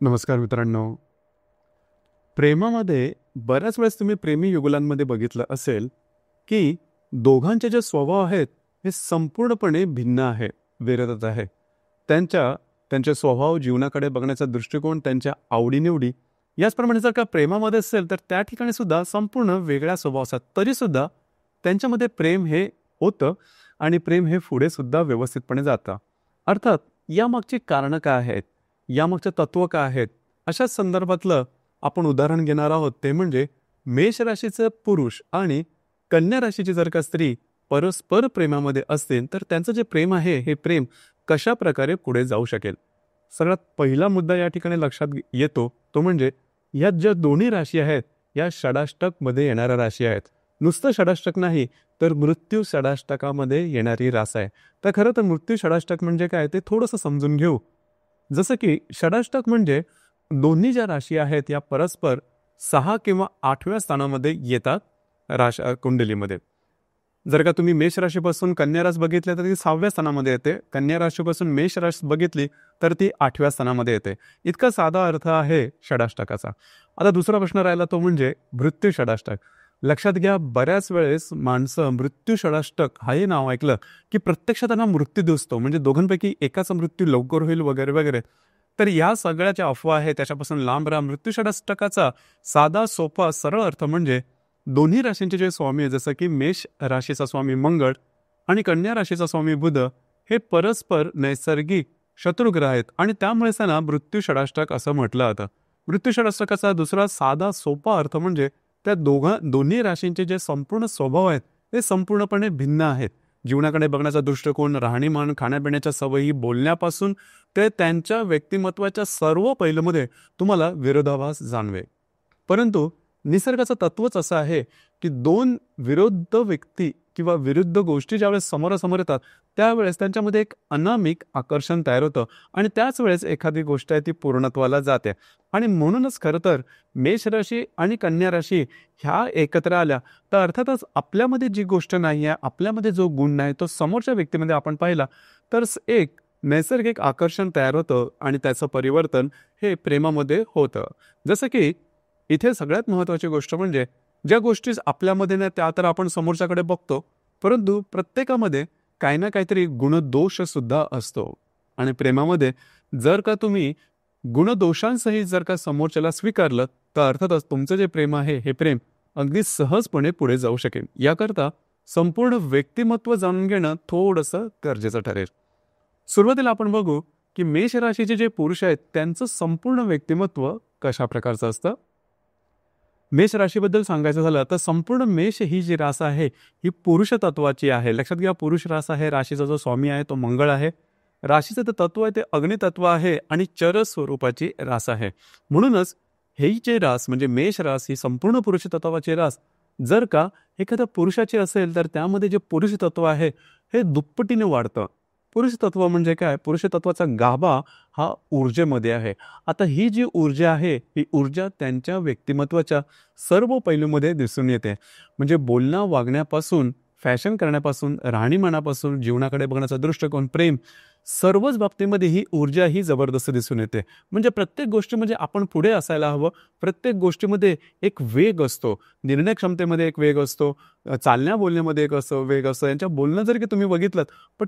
नमस्कार मित्रांनो. प्रेमामध्ये बऱ्याच वेळेस तुम्ही प्रेमी युगुलांमध्ये बघितलं असेल की दोघांचे जे स्वभाव आहेत हे संपूर्णपणे भिन्न आहे, विरोधात आहे. त्यांचे स्वभाव, जीवनाकडे बघण्याचा दृष्टिकोन, त्यांच्या आवडीनिवडी याचप्रमाणे जर का प्रेमामध्ये असेल तर त्या ठिकाणी सुद्धा संपूर्ण वेगळ्या स्वभाव असतात. तरीसुद्धा त्यांच्यामध्ये प्रेम हे होतं आणि प्रेम हे पुढे सुद्धा व्यवस्थितपणे जातं. अर्थात यामागची कारणं काय आहेत, यामागचं तत्व काय आहेत, अशाच संदर्भातलं आपण उदाहरण घेणार आहोत. ते म्हणजे मेष राशीचं पुरुष आणि कन्या राशीची जर का स्त्री परस्पर प्रेमामध्ये असतील तर त्यांचं जे प्रेम आहे हे प्रेम कशा प्रकारे पुढे जाऊ शकेल. सगळ्यात पहिला मुद्दा या ठिकाणी लक्षात येतो तो म्हणजे या ज्या दोन्ही राशी आहेत या षडाष्टकमध्ये येणाऱ्या राशी आहेत. नुसतं षडाष्टक नाही तर मृत्यू षडाष्टकामध्ये येणारी रास आहे. तर खरं तर मृत्यू षडाष्टक म्हणजे काय ते थोडंसं समजून घेऊ. जसं की षडाष्टक म्हणजे दोन्ही ज्या राशी आहेत या परस्पर 6 किंवा 8व्या स्थानामध्ये येतात कुंडलीमध्ये. जर का तुम्ही मेष राशीपासून कन्या रास बघितले तर ती 6व्या स्थानामध्ये येते, कन्या राशीपासून मेष राशी बघितली तर ती 8व्या स्थानामध्ये येते. इतका साधा अर्थ आहे षडाष्टकाचा. आता दुसरा प्रश्न राहिला तो म्हणजे मृत्यू षडाष्टक. लक्षात घ्या, बऱ्याच वेळेस माणसं मृत्यू षडाष्टक हाही नाव ऐकलं की प्रत्यक्षात त्यांना मृत्यू दिसतो, म्हणजे दोघांपैकी एकाचा मृत्यू लवकर होईल वगैरे वगैरे. तर या सगळ्याच्या अफवा आहे, त्याच्यापासून लांब राहा. मृत्यू षडाष्टकाचा साधा सोपा सरळ अर्थ म्हणजे दोन्ही राशींचे जे स्वामी आहे, जसं की मेष राशीचा स्वामी मंगळ आणि कन्या राशीचा स्वामी बुध, हे परस्पर नैसर्गिक शत्रुग्रह आहेत आणि त्यामुळेच त्यांना मृत्यू षडाष्टक असं म्हटलं जातं. मृत्यू षडाष्टकाचा दुसरा साधा सोपा अर्थ म्हणजे त्या दोन्ही राशींचे जे संपूर्ण स्वभाव आहेत ते संपूर्णपणे भिन्न आहेत. जीवनाकडे बघण्याचा दृष्टिकोन, राहणीमान, खाण्यापिण्याच्या सवयी, बोलण्यापासून ते त्यांच्या व्यक्तिमत्वाच्या सर्व पैलूमध्ये तुम्हाला विरोधाभास जाणवेल. परंतु निसर्गाचं तत्वच असं आहे की दोन विरुद्ध व्यक्ती किंवा विरुद्ध गोष्टी ज्यावेळेस समोरासमोर येतात त्यावेळेस त्यांच्यामध्ये एक अनामिक आकर्षण तयार होतं आणि त्याच वेळेस एखादी गोष्ट आहे ती पूर्णत्वाला जाते. आणि म्हणूनच खरं तर मेष राशी आणि कन्या राशी ह्या एकत्र आल्या तर अर्थातच आपल्यामध्ये जी गोष्ट नाही आहे, आपल्यामध्ये जो गुण नाही तो समोरच्या व्यक्तीमध्ये आपण पाहिला तर एक नैसर्गिक आकर्षण तयार होतं आणि त्याचं परिवर्तन हे प्रेमामध्ये होतं. जसं की इथे सगळ्यात महत्त्वाची गोष्ट म्हणजे ज्या गोष्टी आपल्यामध्ये नाही त्या तर आपण समोरच्याकडे बघतो, परंतु प्रत्येकामध्ये काही ना काहीतरी गुणदोष सुद्धा असतो. आणि प्रेमामध्ये जर का तुम्ही गुणदोषांसहित जर का समोरच्याला स्वीकारलं तर अर्थातच तुमचं जे प्रेम आहे हे प्रेम अगदी सहजपणे पुढे जाऊ शकेल. याकरता संपूर्ण व्यक्तिमत्व जाणून घेणं थोडंसं गरजेचं ठरेल. सुरुवातीला आपण बघू की मेष राशीचे जे पुरुष आहेत त्यांचं संपूर्ण व्यक्तिमत्व कशा प्रकारचं असतं. मेष राशीबद्दल सांगायचं झालं तर संपूर्ण मेष ही जी रास आहे ही पुरुष तत्वाची आहे. लक्षात घ्या, पुरुष रास आहे. राशीचा जो स्वामी आहे तो मंगळ आहे. राशीचं ते तत्व आहे ते अग्नितत्व आहे आणि चरस स्वरूपाची रास आहे. म्हणूनच हे जे रास म्हणजे मेष रास ही संपूर्ण पुरुष तत्वाची रास जर का एखाद्या पुरुषाची असेल तर त्यामध्ये जे पुरुष तत्व आहे हे दुप्पटीने वाढतं. पुरुष तत्व म्हणजे काय, पुरुष तत्वाचा गाभा हा ऊर्जेमध्ये आहे. आता ही जी ऊर्जा आहे ही ऊर्जा त्यांच्या व्यक्तिमत्वाच्या सर्व पैलूमध्ये दिसून येते. म्हणजे बोलणं, वागण्यापासून, फॅशन करण्यापासून, राहणीमानापासून, जीवनाकडे बघण्याचा दृष्टिकोन, प्रेम, सर्वच बाबतीमध्ये ही ऊर्जा ही जबरदस्त दिसून येते. म्हणजे प्रत्येक गोष्टीमध्ये आपण पुढे असायला हवं. प्रत्येक गोष्टीमध्ये एक वेग असतो, निर्णय क्षमतेमध्ये एक वेग असतो, चालण्या बोलण्यामध्ये एक वेग असतो. यांच्या बोलणं जर की तुम्ही बघितलं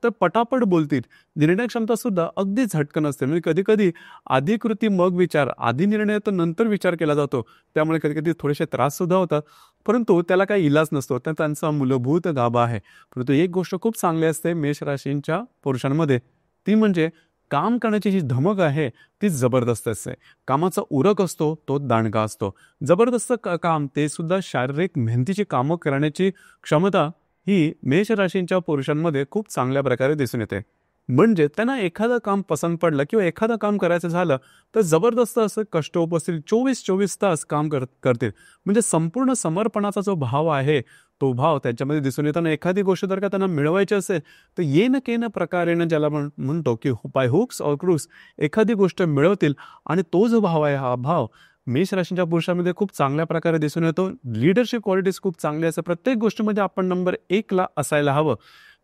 तर पटापट बोलतील. निर्णय क्षमता सुद्धा अगदी झटकन असते. म्हणजे कधी कधी आधी कृती मग विचार, आधी निर्णय तर नंतर विचार केला जातो. त्यामुळे कधी कधी थोडेसे त्रास सुद्धा होतात, परंतु त्याला काही इलाज नसतो. तर त्यांचा मूलभूत गाभा आहे. परंतु एक गोष्ट खूप चांगली असते मेष राशींच्या पुरुषांमध्ये, ती म्हणजे काम करण्याची जी धमक आहे ती जबरदस्त असते. कामाचा उरक असतो तो दांडगा असतो. जबरदस्त काम, ते सुद्धा शारीरिक मेहनतीची कामं करण्याची क्षमता ही मेष राशींच्या पुरुषांमध्ये खूप चांगल्या प्रकारे दिसून येते. म्हणजे त्यांना एखादं काम पसंत पडलं किंवा एखादं काम करायचं झालं तर जबरदस्त असं कष्ट उपसतील, 24 तास काम करतील. म्हणजे संपूर्ण समर्पणाचा जो भाव आहे तो भाव त्यांच्यामध्ये दिसून येताना एखादी गोष्ट जर का त्यांना मिळवायची असेल तर येन केन प्रकारेनं, ज्याला म्हणतो की बाय हुक्स ऑर क्रूक्स, एखादी गोष्ट मिळवतील. आणि तो जो भाव आहे हा भाव मेष राशींच्या पुरुषांमध्ये खूप चांगल्या प्रकारे दिसून येतो. लिडरशिप क्वालिटीज खूप चांगली असते. प्रत्येक गोष्टीमध्ये आपण नंबर 1ला असायला हवं,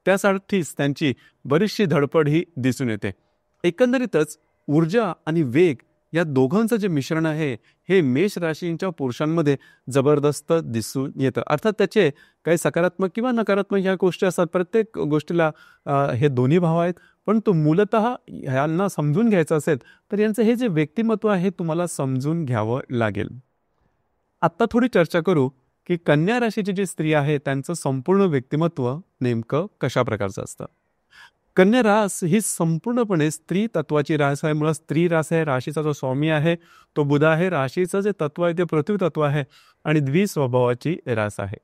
त्यासाठीच त्यांची बरीचशी धडपड ही दिसून येते. एकंदरीतच ऊर्जा आणि वेग या दोघांचं जे मिश्रण आहे हे मेष राशींच्या पुरुषांमध्ये जबरदस्त दिसून येतं. अर्थात त्याचे काही सकारात्मक किंवा नकारात्मक ह्या गोष्टी असतात. प्रत्येक गोष्टीला हे दोन्ही भाव आहेत. पण तो मूलतः ह्यांना समजून घ्यायचं असेल तर यांचं हे जे व्यक्तिमत्व आहे तुम्हाला समजून घ्यावं लागेल. आत्ता थोडी चर्चा करू की कन्या राशीची जी स्त्री आहे त्यांचं संपूर्ण व्यक्तिमत्व नेमकं कशा प्रकारचं असतं. कन्या रास ही संपूर्णपणे स्त्री तत्वाची रास आहे. मुळात स्त्री रास आहे. राशीचा जो स्वामी आहे तो बुध आहे. राशीचं जे तत्व आहे ते पृथ्वी तत्व आहे आणि द्विस्वभावाची रास आहे.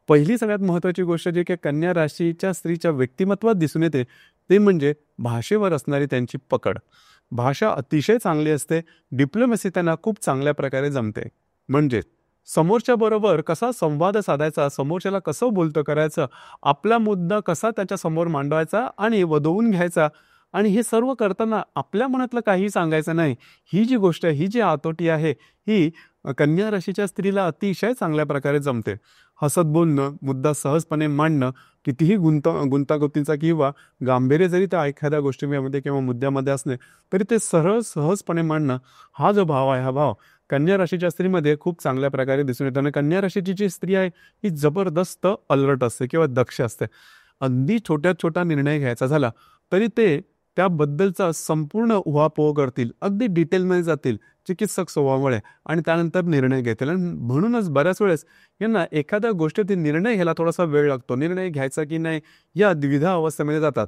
पहिली सगळ्यात महत्त्वाची गोष्ट जी की कन्या राशीच्या स्त्रीच्या व्यक्तिमत्वात दिसून येते ते म्हणजे भाषेवर असणारी त्यांची पकड. भाषा अतिशय चांगली असते. डिप्लोमसी त्यांना खूप चांगल्या प्रकारे जमते. म्हणजे समोरच्या बरोबर कसा संवाद साधायचा, समोरच्याला कसं बोलतं करायचं, आपला मुद्दा कसा त्याच्या समोर मांडवायचा आणि वदवून घ्यायचा, आणि हे सर्व करताना आपल्या मनातलं काही सांगायचं नाही. ही जी गोष्ट आहे, ही जी आतोटी आहे, ही कन्या राशीच्या स्त्रीला अतिशय चांगल्या प्रकारे जमते. हसत बोलणं, मुद्दा सहजपणे मांडणं, कितीही गुंतागुंतीचा किंवा गांभीर्य जरी त्या एखाद्या गोष्टीमध्ये किंवा मुद्द्यामध्ये असले तरी ते सरळ सहजपणे मांडणं, हा जो भाव आहे हा भाव कन्या राशीच्या स्त्रीमध्ये खूप चांगल्या प्रकारे दिसून येतो. आणि कन्या राशीची जी स्त्री आहे ही जबरदस्त अलर्ट असते किंवा दक्ष असते. अगदी छोटा निर्णय घ्यायचा झाला तरी ते त्याबद्दलचा संपूर्ण उहापोह करतील, अगदी डिटेलमध्ये जातील चिकित्सक स्वभावामुळे आणि त्यानंतर निर्णय घेतील. आणि म्हणूनच बऱ्याच वेळेस यांना एखाद्या गोष्टीतील निर्णय घ्यायला थोडासा वेळ लागतो. निर्णय घ्यायचा की नाही या द्विधा अवस्थेमध्ये जातात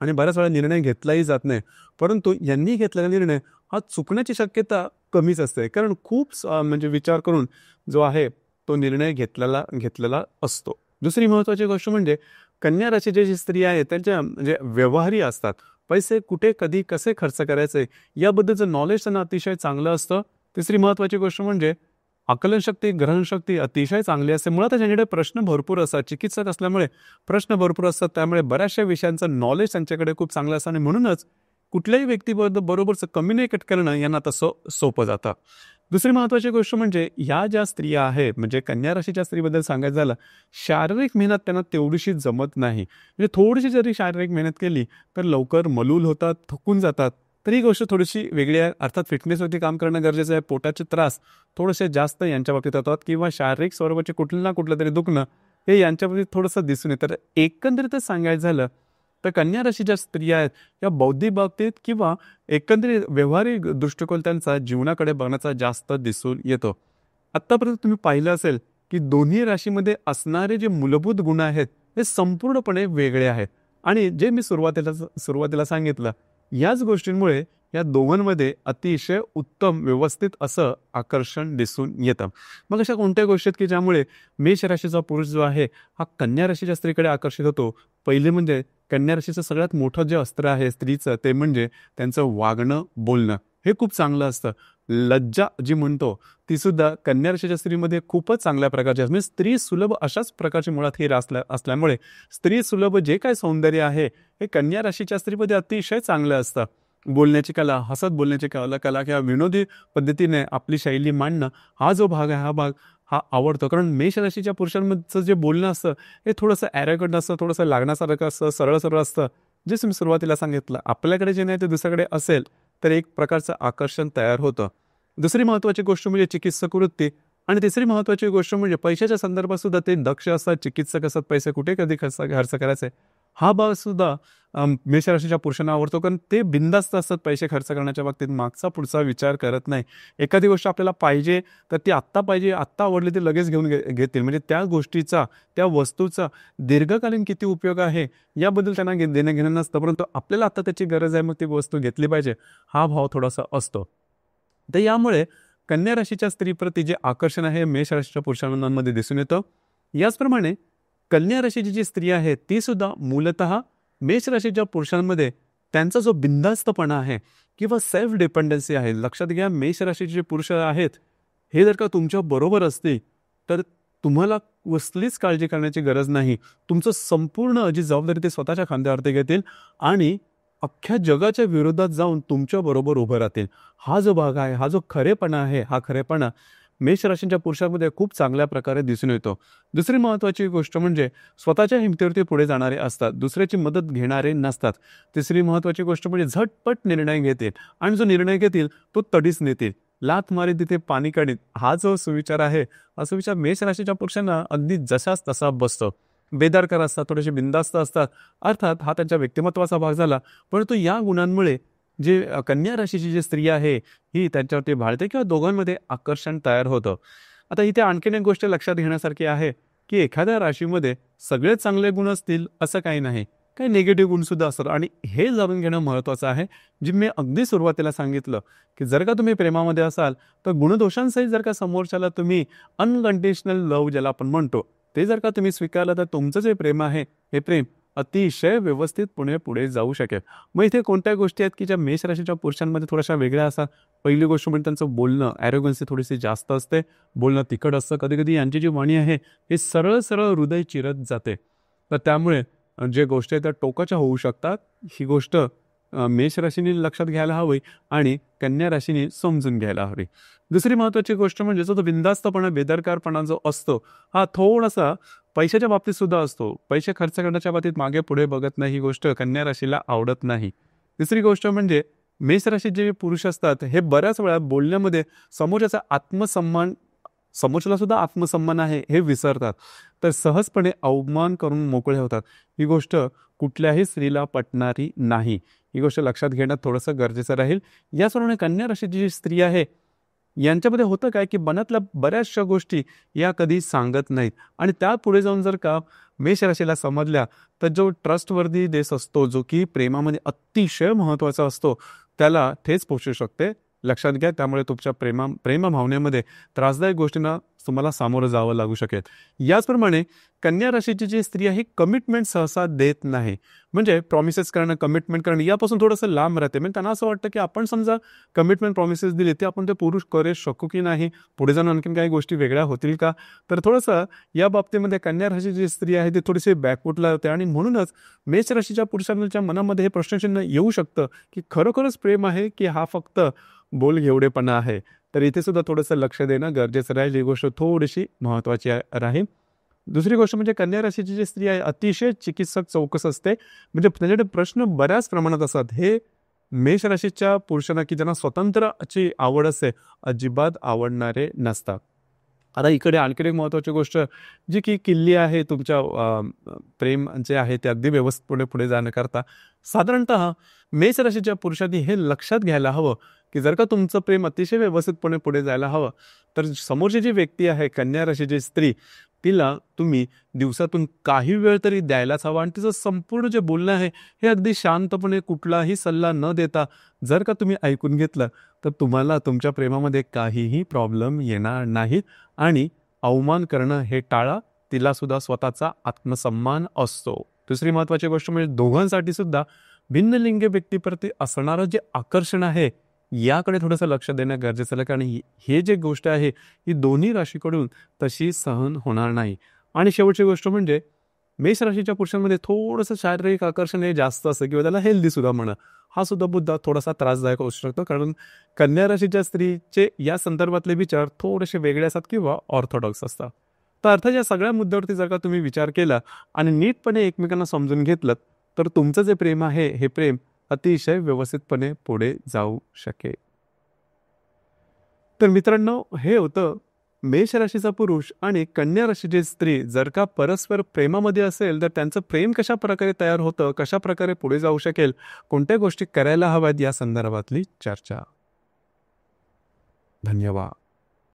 आणि बऱ्याच वेळा निर्णय घेतलाही जात नाही. परंतु यांनी घेतलेला निर्णय हा चुकण्याची शक्यता कमीच असते, कारण खूप म्हणजे विचार करून जो आहे तो निर्णय घेतलेला असतो. दुसरी महत्त्वाची गोष्ट म्हणजे कन्या राशीची जी स्त्री आहे त्यांच्या म्हणजे व्यवहारी असतात. पैसे कुठे कधी कसे खर्च करायचे याबद्दलचं नॉलेज त्यांना अतिशय चांगलं असतं. तिसरी महत्त्वाची गोष्ट म्हणजे आकलनशक्ती, ग्रहणशक्ती अतिशय चांगली असते. मुळात त्यांच्याकडे प्रश्न भरपूर असतात. चिकित्सक असल्यामुळे प्रश्न भरपूर असतात, त्यामुळे बऱ्याचशा विषयांचं नॉलेज त्यांच्याकडे खूप चांगलं असतं आणि म्हणूनच कुठल्याही व्यक्तीबरोबरचं कम्युनिकेट करणं यांना तसं सोपं जातं. दुसरी महत्त्वाची गोष्ट म्हणजे ह्या ज्या स्त्रिया आहेत, म्हणजे कन्या राशीच्या स्त्रीबद्दल सांगायचं झालं, शारीरिक मेहनत त्यांना तेवढीशी जमत नाही. म्हणजे थोडीशी जरी शारीरिक मेहनत केली तर लवकर मलूल होतात, थकून जातात. तर ही गोष्ट थोडीशी वेगळी आहे. अर्थात फिटनेसवरती काम करणं गरजेचं आहे. पोटाचे त्रास थोडेसे जास्त यांच्या बाबतीत होतात किंवा शारीरिक स्वरूपाचे कुठलं ना कुठलं तरी दुखणं हे यांच्या बाबतीत थोडंसं दिसून येतं. तर एकंदरीतच सांगायचं झालं तर कन्या राशीच्या स्त्रिया आहेत या बौद्धिक बाबतीत किंवा एकंदरीत व्यवहारिक दृष्टिकोन त्यांचा जीवनाकडे बघण्याचा जास्त दिसून येतो. आत्तापर्यंत तुम्ही पाहिलं असेल की दोन्ही राशीमध्ये असणारे जे मूलभूत गुण आहेत हे संपूर्णपणे वेगळे आहेत आणि जे मी सुरुवातीला सांगितलं याच गोष्टींमुळे या दोघांमध्ये अतिशय उत्तम व्यवस्थित असं आकर्षण दिसून येतं. मग अशा कोणत्या गोष्टी आहेत की ज्यामुळे मेष राशीचा पुरुष जो आहे हा कन्या राशीच्या स्त्रीकडे आकर्षित होतो. पहिले म्हणजे कन्या राशीचं सगळ्यात मोठं जे अस्त्र आहे स्त्रीचं ते म्हणजे त्यांचं वागणं, बोलणं हे खूप चांगलं असतं. लज्जा जी म्हणतो ती सुद्धा कन्या राशीच्या स्त्रीमध्ये खूपच चांगल्या प्रकारची असते. म्हणजे स्त्री सुलभ अशाच प्रकारची मुळात ही रास असल्यामुळे स्त्री सुलभ जे काय सौंदर्य आहे हे कन्या राशीच्या स्त्रीमध्ये अतिशय चांगलं असतं. बोलण्याची कला, हसत बोलण्याची कला किंवा विनोदी पद्धतीने आपली शैली मांडणं हा जो भाग आहे हा आवडतो. कारण मेष राशीच्या पुरुषांमधचं जे बोलणं असतं हे थोडंसं ॲरोगंट असतं, थोडंसं लागण्यासारखं असतं, सरळ असतं. जे मी सुरुवातीला सांगितलं आपल्याकडे जे नाही ते दुसऱ्याकडे असेल तर एक प्रकारचं आकर्षण तयार होतं. दुसरी महत्त्वाची गोष्ट म्हणजे चिकित्सक वृत्ती आणि तिसरी महत्त्वाची गोष्ट म्हणजे पैशाच्या संदर्भात सुद्धा ते दक्ष असतात, चिकित्सक असतात. पैसे कुठे कधी खर्च करायचे हा भाव सुद्धा मेष राशीच्या पुरुषांना आवडतो, कारण ते बिनधास्त असतात पैसे खर्च करण्याच्या बाबतीत. मागचा पुढचा विचार करत नाही. एखादी गोष्ट आपल्याला पाहिजे तर ती आत्ता पाहिजे, आत्ता आवडली ती लगेच घेतील. म्हणजे त्या गोष्टीचा, त्या वस्तूचा दीर्घकालीन किती उपयोग आहे याबद्दल त्यांना देणं घेणं नसतं, परंतु आपल्याला आत्ता त्याची गरज आहे मग ती वस्तू घेतली पाहिजे हा भाव थोडासा असतो. तर यामुळे कन्या राशीच्या स्त्रीप्रती जे आकर्षण आहे मेष राशीच्या पुरुषांमध्ये दिसून येतं. याचप्रमाणे कन्या राशीची जी स्त्री आहे ती सुद्धा मूलतः मेष राशीच्या पुरुषांमध्ये त्यांचा जो बिनधास्तपणा आहे किंवा सेल्फ डिपेंडन्सी आहे. लक्षात घ्या, मेष राशीचे जे पुरुष आहेत हे जर का तुमच्या बरोबर असते तर तुम्हाला कसलीच काळजी करण्याची गरज नाही. तुमचं संपूर्ण जी जबाबदारी ते स्वतःच्या खांद्यावरती घेतील आणि अख्ख्या जगाच्या विरोधात जाऊन तुमच्या बरोबर उभं राहतील. हा जो भाग आहे, हा जो खरेपणा आहे, हा खरेपणा मेष राशीच्या पुरुषांमध्ये खूप चांगल्या प्रकारे दिसून येतो. दुसरी महत्त्वाची गोष्ट म्हणजे स्वतःच्या हिमतीवरती पुढे जाणारे असतात, दुसऱ्याची मदत घेणारे नसतात. तिसरी महत्त्वाची गोष्ट म्हणजे झटपट निर्णय घेतील आणि जो निर्णय घेतील तो तडीच नेतील. लाथ मारी तिथे पाणी काढीत, हा जो सुविचार आहे, हा सुविचार मेष राशीच्या पुरुषांना अगदी जसाच तसा बसतो. बेदारकार असतात, थोडेसे बिनधास्त असतात. अर्थात हा त्यांच्या व्यक्तिमत्वाचा भाग झाला, परंतु या गुणांमुळे जे कन्या राशीची जी स्त्री आहे ही त्यांच्यावरती भाळते किंवा दोघांमध्ये आकर्षण तयार होतं. आता इथे आणखीन एक गोष्ट लक्षात घेण्यासारखी आहे की एखाद्या राशीमध्ये सगळे चांगले गुण असतील असं काही नाही, काही निगेटिव्ह गुण सुद्धा असतात आणि हे जाणून घेणं महत्त्वाचं आहे. जे मी अगदी सुरुवातीला सांगितलं की जर का तुम्ही प्रेमामध्ये असाल तर गुणदोषांसहित जर का समोरच्याला तुम्ही अनकंडिशनल लव्ह ज्याला आपण म्हणतो ते जर का तुम्ही स्वीकारलं तर तुमचं जे प्रेम आहे हे प्रेम अतिशय व्यवस्थित पुढे जाऊ शकेल. मग इथे कोणत्या गोष्टी आहेत की ज्या मेष राशीच्या पुरुषांमध्ये थोड्याशा वेगळ्या असतात. पहिली गोष्ट म्हणजे त्यांचं बोलणं, ॲरोगन्सी थोडीशी जास्त असते, बोलणं तिखट असतं. कधी कधी यांची जी वाणी आहे हे सरळ सरळ हृदय चिरत जाते. तर त्यामुळे जे गोष्टी आहेत त्या टोकाच्या होऊ शकतात. ही गोष्ट मेष राशीने लक्षात घ्यायला हवी आणि कन्या राशीने समजून घ्यायला हवी. दुसरी महत्त्वाची गोष्ट म्हणजे जो तो बिनधास्तपणा, बेदरकारपणा जो असतो हा थोडासा पैशाच्या बाबतीत सुद्धा असतो. पैसे खर्च करण्याच्या बाबतीत मागे पुढे बघत नाही, ही गोष्ट कन्या राशीला आवडत नाही. तिसरी गोष्ट म्हणजे मेष राशीत जे पुरुष असतात हे बऱ्याच वेळा बोलण्यामध्ये समोरच्याचा आत्मसन्मान, समोरच्याला सुद्धा आत्मसन्मान आहे हे विसरतात, तर सहजपणे अवमान करून मोकळे होतात. ही गोष्ट कुठल्याही स्त्रीला पटणारी नाही. ही गोष्ट लक्षात घेणं थोडंसं गरजेचं राहील. याचप्रमाणे कन्या राशीची जी स्त्री आहे यांच्यामध्ये होतं काय की मनातल्या बऱ्याचशा गोष्टी या कधी सांगत नाहीत आणि त्या पुढे जाऊन जर का मेष राशीला समजल्या तर जो ट्रस्टवर्दी देश असतो, जो की प्रेमामध्ये अतिशय महत्त्वाचा असतो, त्याला ठेच पोचू शकते. लक्षात घ्या. त्यामुळे तुमच्या प्रेम भावनेमध्ये त्रासदायक गोष्टींना तुम्हाला सामोरं जावं लागू शकेल. याचप्रमाणे कन्या राशीची जी स्त्री आहे कमिटमेंट सहसा देत नाही. म्हणजे प्रॉमिसेस करणं, कमिटमेंट करणं यापासून थोडंसं लांब राहते. म्हणजे त्यांना असं वाटतं की आपण समजा कमिटमेंट प्रॉमिसेस दिली ते आपण ते पुरुष करू शकू की नाही, पुढे जाऊन आणखीन काही गोष्टी वेगळ्या होतील का. तर थोडंसं या बाबतीमध्ये कन्या राशीची जी स्त्री आहे ती थोडीशी बॅकवुडला होते आणि म्हणूनच मेष राशीच्या पुरुषांच्या मनामध्ये हे प्रश्नचिन्ह येऊ शकतं की खरोखरच प्रेम आहे की हा फक्त बोलघेवडेपणा आहे. तर इथे सुद्धा थोडंसं लक्ष देणं गरजेचं राहील. ही गोष्ट थोडीशी महत्त्वाची राहील. दुसरी गोष्ट म्हणजे कन्या राशीची जी स्त्री आहे अतिशय चिकित्सक चौकस असते. म्हणजे त्यांच्याकडे प्रश्न बऱ्याच प्रमाणात असतात. हे मेष राशीच्या पुरुषांना की ज्यांना स्वतंत्रची आवड असते अजिबात आवडणारे नसतात. आता इकडे आणखी एक महत्त्वाची गोष्ट जी की किल्ली आहे तुमच्या प्रेम जे आहे ते अगदी व्यवस्थितपणे पुढे जाण्याकरता साधारणतः मेष राशीच्या पुरुषांनी हे लक्षात घ्यायला हवं की जर का तुमचं प्रेम अतिशय व्यवस्थितपणे पुढे जायला हवं तर समोरची जी व्यक्ती आहे कन्या राशीची स्त्री तिला तुम्ही दिवसातून काही वेळ तरी द्यायलाच हवा आणि तिचं संपूर्ण जे बोलणं आहे हे अगदी शांतपणे कुठलाही सल्ला न देता जर का तुम्ही ऐकून घेतलं तर तुम्हाला तुमच्या प्रेमामध्ये काहीही प्रॉब्लेम येणार नाहीत आणि अवमान करणं हे टाळा. तिला सुद्धा स्वतःचा आत्मसन्मान असतो. दुसरी महत्त्वाची गोष्ट म्हणजे दोघांसाठी सुद्धा भिन्न लिंगी व्यक्तीप्रती असणारं जे आकर्षण आहे याकडे थोडंसं लक्ष देणं गरजेचं आहे. कारण हे जे गोष्ट आहे ही दोन्ही राशीकडून तशी सहन होणार नाही. आणि शेवटची गोष्ट म्हणजे मेष राशीच्या पुरुषांमध्ये थोडंसं शारीरिक आकर्षण हे जास्त असतं किंवा त्याला हेल्दी सुद्धा म्हणा, हा सुद्धा मुद्दा थोडासा त्रासदायक असू शकतो. कारण कन्या राशीच्या स्त्रीचे या संदर्भातले विचार थोडेसे वेगळे असतात किंवा ऑर्थोडॉक्स असतात. तर अर्थात या सगळ्या मुद्द्यावरती जर का तुम्ही विचार केला आणि नीटपणे एकमेकांना समजून घेतलं तर तुमचं जे प्रेम आहे हे प्रेम अतिशय व्यवस्थितपणे पुढे जाऊ शकेल. तर मित्रांनो, हे होतं मेष राशीचा पुरुष आणि कन्या राशीची स्त्री जर का परस्पर प्रेमामध्ये असेल तर त्यांचं प्रेम कशा प्रकारे तयार होतं, कशा प्रकारे पुढे जाऊ शकेल, कोणत्या गोष्टी करायला हव्यात या संदर्भातली चर्चा. धन्यवाद.